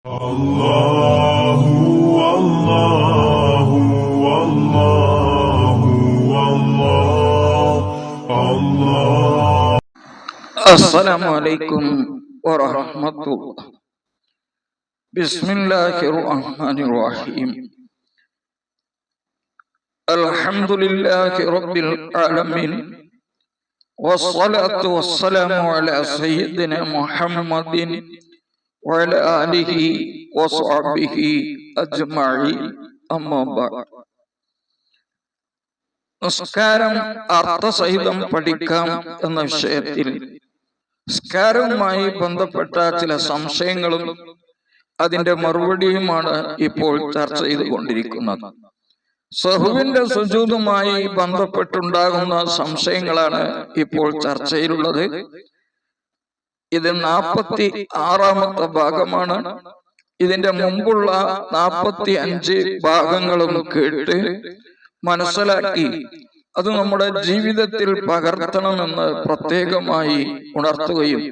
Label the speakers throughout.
Speaker 1: Allahu Allahu Allahu Allah.
Speaker 2: Assalamu alaikum warahmatullah. Bismillahirrahmanirrahim. Alhamdulillahi rabbil alamin. Wassalatu wassalamu ala sayyidina Muhammadin wa ala alihi wa sahbihi ajma'in. Amma ba'd. നിസ്കാരം അർത്ഥസഹിതം പഠിക്കാം എന്ന വിഷയത്തിൽ നിസ്കാരവുമായി ബന്ധപ്പെട്ട ചില സംശയങ്ങളും അതിന്റെ മറുപടിയുമാണ് ഇപ്പോൾ ചർച്ച ചെയ്തുകൊണ്ടിരിക്കുന്നത്. സഹുവിന്റെ സുജൂദുമായി ബന്ധപ്പെട്ടുണ്ടാകുന്ന സംശയങ്ങളാണ് ഇപ്പോൾ ചർച്ചയിലുള്ളത്. ഇത് 46-ാമത്തെ ഭാഗമാണ്. ഇതിന്റെ മുമ്പുള്ള 45 ഭാഗങ്ങളും കേട്ട് മനസ്സിലാക്കി അത് നമ്മുടെ ജീവിതത്തിൽ പകർത്തണമെന്ന് പ്രത്യേകമായി ഉണർത്തുകയും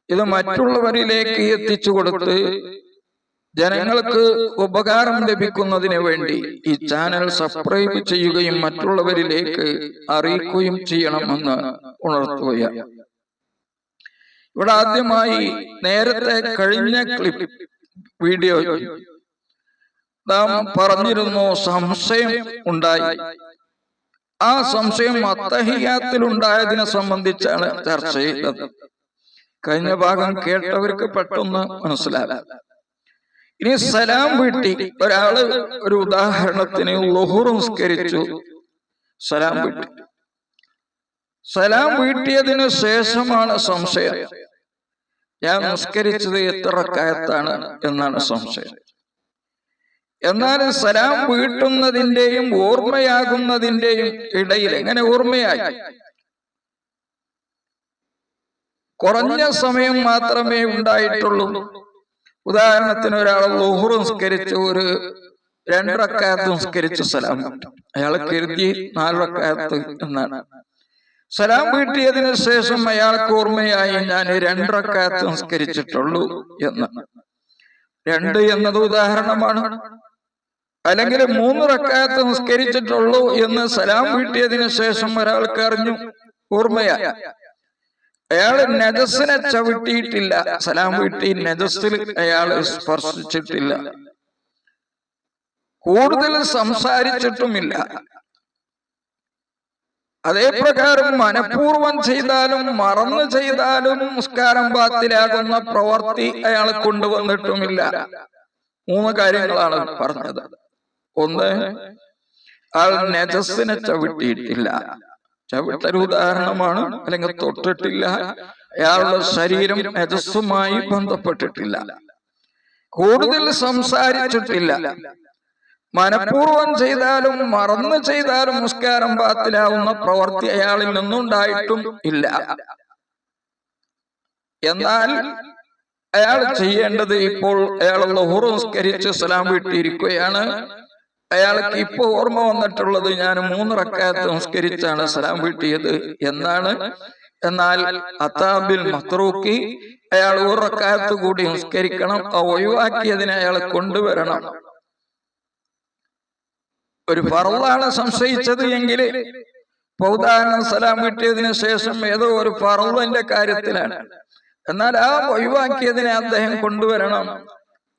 Speaker 2: ഇത് മറ്റുള്ളവരിലേക്ക് എത്തിച്ചു കൊടുത്ത് ജനങ്ങൾക്ക് ഉപകാരം ലഭിക്കുന്നതിന് വേണ്ടി ഈ ചാനൽ സബ്സ്ക്രൈബ് ചെയ്യുകയും മറ്റുള്ളവരിലേക്ക് അറിയിക്കുകയും ചെയ്യണമെന്ന് ഉണർത്തുകയാണ്. ഇവിടെ ആദ്യമായി നേരത്തെ കഴിഞ്ഞ ക്ലിപ്പ് വീഡിയോ നാം പറഞ്ഞിരുന്നു, സംശയം ഉണ്ടായി. ആ സംശയം അത്തഹിയ്യാത്തിൽ ഉണ്ടായതിനെ സംബന്ധിച്ചാണ് ചർച്ച ചെയ്തത്. കഴിഞ്ഞ ഭാഗം കേട്ടവർക്ക് പെട്ടെന്ന് മനസ്സിലാകാം. ഇനി സലാം വീട്ടി ഒരാള്, ഒരു ഉദാഹരണത്തിന് ളുഹുർ നിസ്കരിച്ചു, സലാം വീട്ടി. സലാം വീട്ടിയതിനു ശേഷമാണ് സംശയം, ഞാൻ നിസ്കരിച്ചത് എത്ര റക്അത്താണ് എന്നാണ് സംശയം. എന്നാൽ സലാം വീട്ടുന്നതിന്റെയും ഓർമ്മയാകുന്നതിന്റെയും ഇടയിൽ എങ്ങനെ ഓർമ്മയായി? കുറഞ്ഞ സമയം മാത്രമേ ഉണ്ടായിട്ടുള്ളൂ. ഉദാഹരണത്തിന് ഒരാൾ ളുഹുർ നിസ്കരിച്ച് ഒരു 2 റക്അത്ത് നിസ്കരിച്ച് സലാം വീട്ടും. അയാൾ കരുതി 4 റക്അത്ത് എന്നാണ്. സലാം വീട്ടിയതിനു ശേഷം അയാൾക്ക് ഓർമ്മയായി ഞാൻ 2 റക്അത്ത് നിസ്കരിച്ചിട്ടുള്ളൂ എന്ന്. 2 എന്നത് ഉദാഹരണമാണ്. അല്ലെങ്കിൽ 3 റക്അത്ത് നിസ്കരിച്ചിട്ടുള്ളൂ എന്ന് സലാം വീട്ടിയതിനു ശേഷം ഒരാൾക്ക് അറിഞ്ഞു, ഓർമ്മയായി. അയാൾ നജസിനെ ചവിട്ടിയിട്ടില്ല, സലാം വീട്ടി നജസിൽ അയാൾ സ്പർശിച്ചിട്ടില്ല, കൂടുതൽ സംസാരിച്ചിട്ടുമില്ല. അതേ പ്രകാരം മനഃപൂർവം ചെയ്താലും മറന്നു ചെയ്താലും നിസ്കാരം ബാത്തിലാകുന്ന പ്രവൃത്തി അയാൾ കൊണ്ടുവന്നിട്ടുമില്ല. 3 കാര്യങ്ങളാണ് പറഞ്ഞത്. ഒന്ന്, ആൾ നജസിനെ ചവിട്ടിയിട്ടില്ല, ചവിട്ടൽ ഉദാഹരണമാണ്. അല്ലെങ്കിൽ തൊട്ടിട്ടില്ല, അയാളുടെ ശരീരം നജസുമായി ബന്ധപ്പെട്ടിട്ടില്ല, കൂടുതൽ സംസാരിച്ചിട്ടില്ല. മനഃപൂർവം ചെയ്താലും മറന്നു ചെയ്താലും നിസ്കാരം ബാത്തിലാവുന്ന പ്രവൃത്തി അയാളിൽ നിന്നുണ്ടായിട്ടും ഇല്ല. എന്നാൽ അയാൾ ചെയ്യേണ്ടത്, ഇപ്പോൾ അയാൾ ളുഹുർ നിസ്കരിച്ച് സലാം വീട്ടിയിരിക്കുകയാണ്. അയാൾക്ക് ഇപ്പൊ ഓർമ്മ വന്നിട്ടുള്ളത് ഞാൻ 3 റക്അത്ത് നിസ്കരിച്ചാണ് സലാം വീട്ടിയത് എന്നാണ്. എന്നാൽ അതാബിൽ മത്റൂക്കി അയാൾ 1 റക്അത്ത് കൂടി നിസ്കരിക്കണം. ഒഴിവാക്കിയതിനെ അയാൾ കൊണ്ടുവരണം. ഒരു ഫർളാണ് സംശയിച്ചത് എങ്കിൽ, ഉദാഹരണം സലാം വീട്ടിയതിനു ശേഷം ഏതോ ഒരു ഫർളിന്റെ കാര്യത്തിലാണ്, എന്നാൽ ആ ഒഴിവാക്കിയതിനെ അദ്ദേഹം കൊണ്ടുവരണം.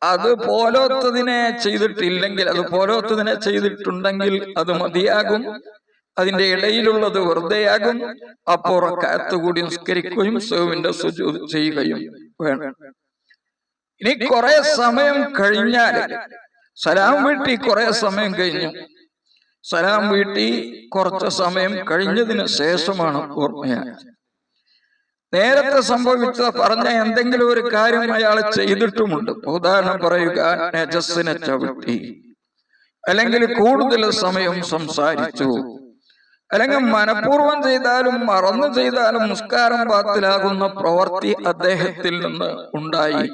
Speaker 2: അത് പോലോത്തതിനെ ചെയ്തിട്ടില്ലെങ്കിൽ, അത് പോലോത്തതിനെ ചെയ്തിട്ടുണ്ടെങ്കിൽ അത് മതിയാകും, അതിന്റെ ഇടയിലുള്ളത് വെറുതെയാകും. അപ്പോൾ റക്അത്ത് കൂടി നിസ്കരിക്കുകയും സഹ്വിന്റെ സുജൂദ് ചെയ്യുകയും വേണം. ഇനി കുറെ സമയം കഴിഞ്ഞാൽ, സലാം വീട്ടി കുറെ സമയം കഴിഞ്ഞു, സലാം വീട്ടി കുറച്ച് സമയം കഴിഞ്ഞതിന് ശേഷമാണ് ഓർമ്മയായത്. നേരത്തെ സംഭവിച്ച പറഞ്ഞ എന്തെങ്കിലും ഒരു കാര്യം അയാൾ ചെയ്തിട്ടുമുണ്ട്. ഉദാഹരണം പറയുക, നജസിനെ ചവിട്ടി, അല്ലെങ്കിൽ കൂടുതൽ സമയം സംസാരിച്ചു, അല്ലെങ്കിൽ മനഃപൂർവം ചെയ്താലും മറന്നു ചെയ്താലും നിസ്കാരം ബാത്തിലാകുന്ന പ്രവൃത്തി അദ്ദേഹത്തിൽ നിന്ന് ഉണ്ടായി.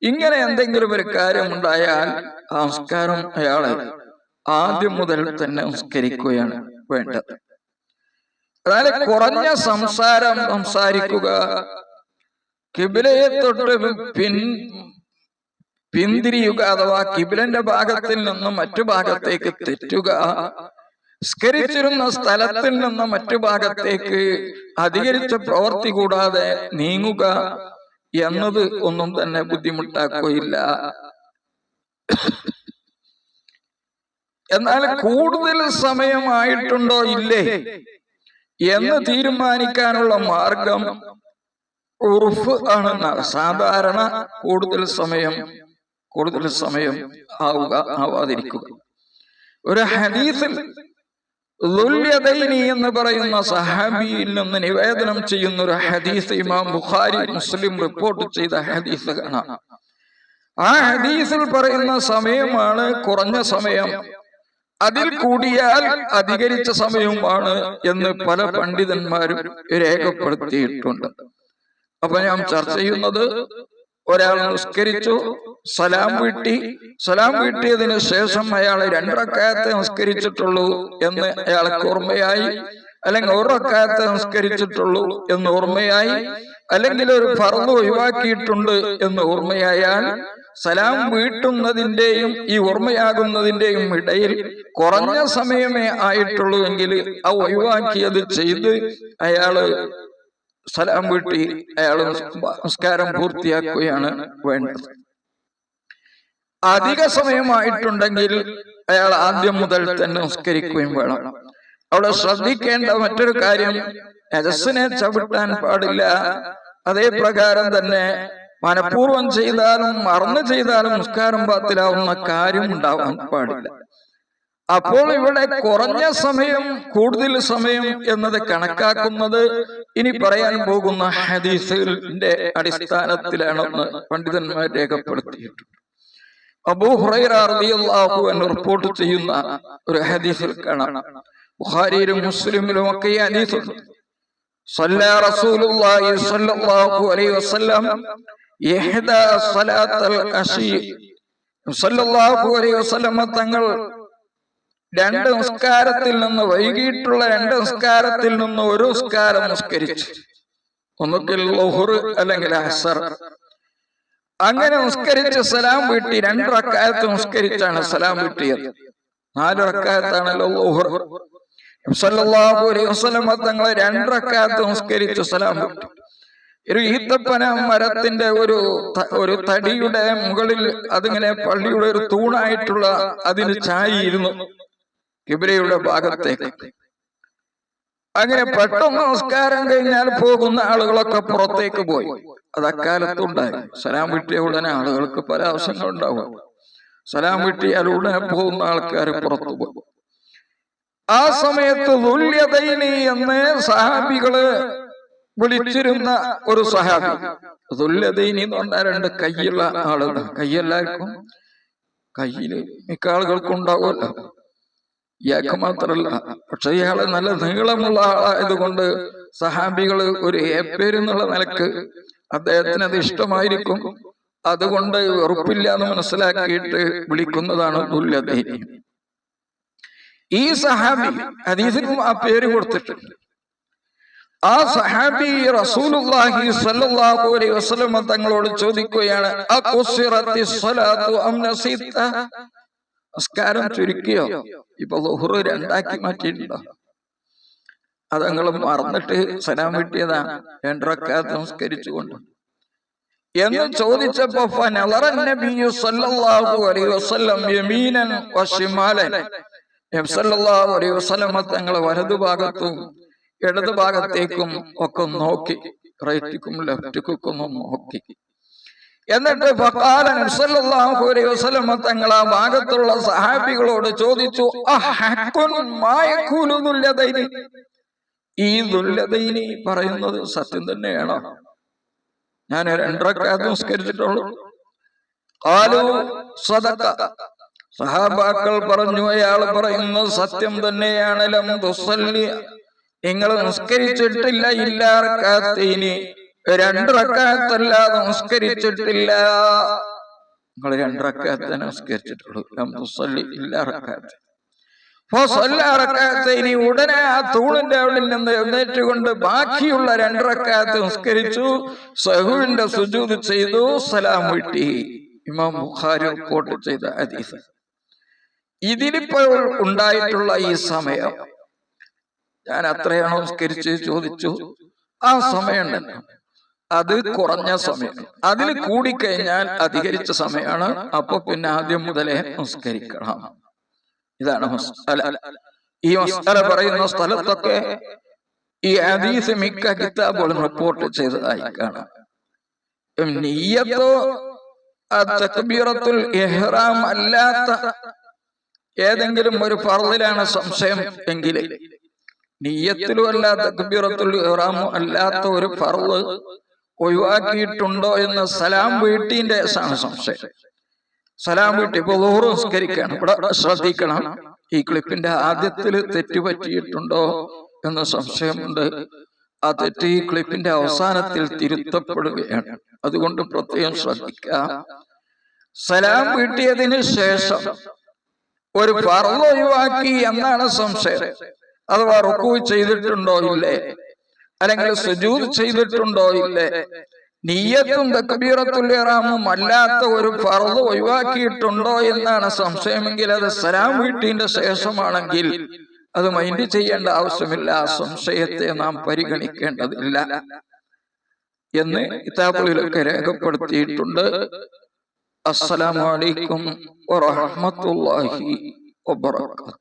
Speaker 2: ഇങ്ങനെ എന്തെങ്കിലും ഒരു കാര്യം ഉണ്ടായാൽ ആ നിസ്കാരം അയാളെ ആദ്യം മുതൽ തന്നെ നിസ്കരിക്കുകയാണ് വേണ്ടത്. അതായത് കുറഞ്ഞ സംസാരിക്കുക, കിബിലയെ തൊട്ട് പിന്തിരിയുക അഥവാ കിബിലന്റെ ഭാഗത്തിൽ നിന്നും മറ്റു ഭാഗത്തേക്ക് തെറ്റുക, സ്കരിച്ചിരുന്ന സ്ഥലത്തിൽ നിന്ന് മറ്റു ഭാഗത്തേക്ക് അധികരിച്ച പ്രവൃത്തി കൂടാതെ നീങ്ങുക എന്നത് ഒന്നും തന്നെ ബുദ്ധിമുട്ടാക്കുകയില്ല. എന്നാൽ കൂടുതൽ സമയമായിട്ടുണ്ടോ ഇല്ലേ എന്ന് തീരുമാനിക്കാനുള്ള മാർഗം ഉറുഫ് ആണെന്നാണ്. സാധാരണ കൂടുതൽ സമയം ആവാതിരിക്കുക. ഒരു ഹദീസിൽ ദുൽയദൈനി എന്ന് പറയുന്ന സഹാബിയിൽ നിന്ന് നിവേദനം ചെയ്യുന്ന ഒരു ഹദീസ് ഇമാം ബുഖാരി മുസ്ലിം റിപ്പോർട്ട് ചെയ്ത ഹദീസ് കാണാം. ആ ഹദീസിൽ പറയുന്ന സമയമാണ് കുറഞ്ഞ സമയം, അതിൽ കൂടിയാൽ അധികരിച്ച സമയവുമാണ് എന്ന് പല പണ്ഡിതന്മാരും രേഖപ്പെടുത്തിയിട്ടുണ്ട്. അപ്പൊ ഞാൻ ചർച്ച ചെയ്യുന്നത്, ഒരാൾ നിസ്കരിച്ചു, സലാം വീട്ടിയതിന് ശേഷം അയാൾ 2 റക്അത്ത് നിസ്കരിച്ചിട്ടുള്ളൂ എന്ന് അയാൾക്ക് ഓർമ്മയായി, അല്ലെങ്കിൽ 1 റക്അത്ത് നിസ്കരിച്ചിട്ടുള്ളൂ എന്ന് ഓർമ്മയായി, അല്ലെങ്കിൽ ഒരു ഫർള് ഒഴിവാക്കിയിട്ടുണ്ട് എന്ന് ഓർമ്മയായാൽ സലാം വീട്ടുന്നതിന്റെയും ഈ ഓർമ്മയാകുന്നതിന്റെയും ഇടയിൽ കുറഞ്ഞ സമയമേ ആയിട്ടുള്ളൂ എങ്കിൽ ആ ഒഴിവാക്കിയത് ചെയ്ത് അയാള് സലാം വീട്ടി അയാൾ നിസ്കാരം പൂർത്തിയാക്കുകയാണ് വേണ്ടത്. അധിക സമയമായിട്ടുണ്ടെങ്കിൽ അയാൾ ആദ്യം മുതൽ തന്നെ നിസ്കരിക്കുകയും വേണം. അവിടെ ശ്രദ്ധിക്കേണ്ട മറ്റൊരു കാര്യം, നജസ്സിനെ ചവിട്ടാൻ പാടില്ല. അതേ പ്രകാരം തന്നെ മനഃപൂർവ്വം ചെയ്താലും മറന്നു ചെയ്താലും നിസ്കാരം ബാത്തിലാവുന്ന കാര്യം ഉണ്ടാവാൻ പാടില്ല. അപ്പോൾ ഇവിടെ കുറഞ്ഞ സമയം കൂടുതൽ സമയം എന്നത് കണക്കാക്കുന്നത് ഇനി പറയാൻ പോകുന്ന ഹദീസിന്റെ അടിസ്ഥാനത്തിലാണെന്ന് പണ്ഡിതന്മാർ രേഖപ്പെടുത്തിയിട്ടുണ്ട്. അബൂ ഹുറൈറ റളിയല്ലാഹു അൻഹു റിപ്പോർട്ട് ചെയ്യുന്ന ഒരു ഹദീസിൽ കാണാം, ബുഖാരിയിലും മുസ്ലിമിലും ഒക്കെ ഈ ഹദീസുണ്ട്. സല്ലല്ലാ റസൂലുള്ളാഹി സ്വല്ലല്ലാഹു അലൈഹി വസല്ലം ഇഹ്ദാ സ്വലാത്തൽ അശി സല്ലല്ലാഹു അലൈഹി വസല്ലം തങ്ങൾ 2 നിസ്കാരത്തിൽ നിന്ന്, വൈകിട്ടുള്ള 2 നിസ്കാരത്തിൽ നിന്ന് ഒരു നിസ്കാരം നിസ്കരിച്ചു. ഒന്നുകിൽ ളുഹ്ർ അല്ലെങ്കിൽ അസ്ർ. അങ്ങനെ നിസ്കരിച്ച് സലാം വീട്ടി 2 റക്അത്ത് നിസ്കരിച്ചാണ് സലാം വീട്ടിയത്. 4 റക്അത്താണല്ലോ ളുഹ്ർ. സല്ലല്ലാഹു അലൈഹി വസല്ലം തങ്ങൾ 2 റക്അത്ത് നിസ്കരിച്ചു സലാം വീട്ടി. ഒരു ഈത്തപ്പന മരത്തിന്റെ ഒരു തടിയുടെ മുകളിൽ അതിങ്ങനെ പള്ളിയുടെ ഒരു തൂണായിട്ടുള്ള അതിന് ചായിയിരുന്നു കിബിലയുടെ ഭാഗത്തേക്ക്. അങ്ങനെ പെട്ടെന്ന് നമസ്കാരം കഴിഞ്ഞാൽ പോകുന്ന ആളുകളൊക്കെ പുറത്തേക്ക് പോയി. അത് അക്കാലത്തുണ്ടായി. സലാം വീട്ടിയ ഉടനെ ആളുകൾക്ക് പല ആവശ്യങ്ങൾ ഉണ്ടാവും. സലാം വീട്ടിയാൽ ഉടനെ പോകുന്ന ആൾക്കാർ പുറത്തു പോകും. ആ സമയത്ത് ദുൽയദൈനി എന്ന് സഹാബികള് വിളിച്ചിരുന്ന ഒരു സഹാബി, ദുൽയദൈനി എന്ന് പറഞ്ഞാൽ 2 കൈയുള്ള ആളുകൾ. കൈയെല്ലാവർക്കും കയ്യില് മിക്ക ആളുകൾക്കും ഉണ്ടാവുമല്ലോ, ഇയാൾക്ക് മാത്രല്ല. പക്ഷെ ഇയാള് നല്ല നീളമുള്ള ആളായതുകൊണ്ട് സഹാബികള് ഒരു പേരെന്നുള്ള നിലക്ക് അദ്ദേഹത്തിന് അത് ഇഷ്ടമായിരിക്കും. അതുകൊണ്ട് വെറുപ്പില്ല എന്ന് മനസ്സിലാക്കിയിട്ട് വിളിക്കുന്നതാണ് ദുൽയദൈനി. ഈ സഹാബി ഹദീസിനും ആ പേര് കൊടുത്തിട്ടുണ്ട്. ആ സഹാബി റസൂലുള്ളാഹി സ്വല്ലല്ലാഹു അലൈഹി വസല്ലം തങ്ങളോട് ചോദിക്കുകയാണ്, അഖുസിറത്തിസ് സ്വലാത്തു അം നസീത? നമസ്കാരം ചുരുക്കിയോ? ഇപ്പൊ ളുഹ്ർ 2 മാറ്റിയിട്ടുണ്ടോ? അത് നിങ്ങൾ മറന്നിട്ട് സലാം വീട്ടിയതാ 2 റക്അത്ത് നമസ്കരിച്ചുകൊണ്ട് എന്ന് ചോദിച്ചപ്പോ ഫനളറ നബിയു സ്വല്ലല്ലാഹു അലൈഹി വസല്ലം യമീനൻ വശിമാലൻ. നബി സ്വല്ലല്ലാഹു അലൈഹി വസല്ലം തങ്ങൾ വലതുഭാഗത്തും ഇടതുഭാഗത്തേക്കും ഒക്കെ നോക്കി, റൈറ്റിക്കും ലെഫ്റ്റിക്കും നോക്കി. എന്നിട്ട് ഫഖാല നബി സ്വല്ലല്ലാഹു അലൈഹി വസല്ലം തങ്ങൾ ആ ഭാഗത്തുള്ള സഹാബികളോട് ചോദിച്ചു, അഹഖുൻ മാ യഖൂലു ദുൽയദൈനി? ഈ ദുൽയദൈനി പറയുന്നത് സത്യം തന്നെയാണോ? ഞാൻ 2 റക്അത്ത് നിസ്കരിച്ചിട്ടുള്ളൂ. ഖാലു സദഖ. സഹാബാക്കൾ പറഞ്ഞു, അയാൾ പറയുന്നത് സത്യം തന്നെയാണ്. ലം തുസല്ലി, നിങ്ങൾ നിസ്കരിച്ചിട്ടില്ല. ഇല്ല റക്അത്തൈനി, 2 റക്അത്തല്ലാതെ നിസ്കരിച്ചിട്ടില്ല. നിങ്ങൾ 2 റക്അത്ത് നിസ്കരിച്ചിട്ടുള്ളൂ. ലം തുസല്ലി ഇല്ല റക്അത്ത്. ഫസല്ല റക്അത്തൈനി, ഉടനെ ആ തൂണിന്റെ അവിടെ നിന്ന് എഴുന്നേറ്റുകൊണ്ട് ബാക്കിയുള്ള 2 റക്അത്ത് നിസ്കരിച്ചു. സഹുവിന്റെ സുജൂദ് ചെയ്തു, സലാം വീട്ടി. ഇമാം ബുഖാരി റിപ്പോർട്ട് ചെയ്ത ഹദീസ്. ഇതിലിപ്പോൾ ഉണ്ടായിട്ടുള്ള ഈ സമയം ഞാൻ അത്രയാണോ നിസ്കരിച്ച് ചോദിച്ചു. ആ സമയം ഉണ്ടല്ലോ, അത് കുറഞ്ഞ സമയം. അതിൽ കൂടിക്കഴിഞ്ഞാൽ അധികരിച്ച സമയമാണ്. അപ്പൊ പിന്നെ ആദ്യം മുതലേ നിസ്കരിക്കണം. ഇതാണ് മസ്അല. ഈ മസ്അല പറയുന്ന സ്ഥലത്തൊക്കെ ഈ ഹദീസ് മിക്ക കിതാബുകളും റിപ്പോർട്ട് ചെയ്തതായി കാണാം. നിയ്യത്തോ തക്ബീറത്തുൽ ഇഹ്റാം അല്ലാത്ത ഏതെങ്കിലും ഒരു ഫർളിലാണ് സംശയം എങ്കിൽ, നിയ്യത്തിലും അല്ല തക്ബീറത്തുൽ ഇഹ്റാമും അല്ലാത്ത ഒരു ഫർള് ഒഴിവാക്കിയിട്ടുണ്ടോ എന്ന് സലാം വീട്ടിന്റെ സംശയം. സലാം വീട്ടി ഇപ്പൊ ളുഹ്ർ നിസ്കരിക്കണം. ഇവിടെ ശ്രദ്ധിക്കണം, ഈ ക്ലിപ്പിന്റെ ആദ്യത്തിൽ തെറ്റുപറ്റിയിട്ടുണ്ടോ എന്ന് സംശയമുണ്ട്. ആ തെറ്റ് ഈ ക്ലിപ്പിന്റെ അവസാനത്തിൽ തിരുത്തപ്പെടുകയാണ്. അതുകൊണ്ട് പ്രത്യേകം ശ്രദ്ധിക്കുക. സലാം വീട്ടിയതിന് ശേഷം ഒരു ഫർള് ഒഴിവാക്കി എന്നാണ് സംശയം. അഥവാ റുക്കൂ ചെയ്തിട്ടുണ്ടോ ഇല്ലേ, അല്ലെങ്കിൽ സുജൂദ് ചെയ്തിട്ടുണ്ടോ ഇല്ലേ, നിയ്യത്തും തക്ബീറത്തുൽ ഇഹ്റാമും അല്ലാത്ത ഒരു ഫർള് ഒഴിവാക്കിയിട്ടുണ്ടോ എന്നാണ് സംശയമെങ്കിൽ, അത് സലാം വീട്ടിന്റെ ശേഷമാണെങ്കിൽ അത് മൈൻഡ് ചെയ്യേണ്ട ആവശ്യമില്ല. ആ സംശയത്തെ നാം പരിഗണിക്കേണ്ടതില്ല എന്ന് കിതാബുകളിലൊക്കെ രേഖപ്പെടുത്തിയിട്ടുണ്ട്. അസ്സലാമു അലൈക്കും വറഹ്മത്തുള്ളാഹി വബറകാതുഹു.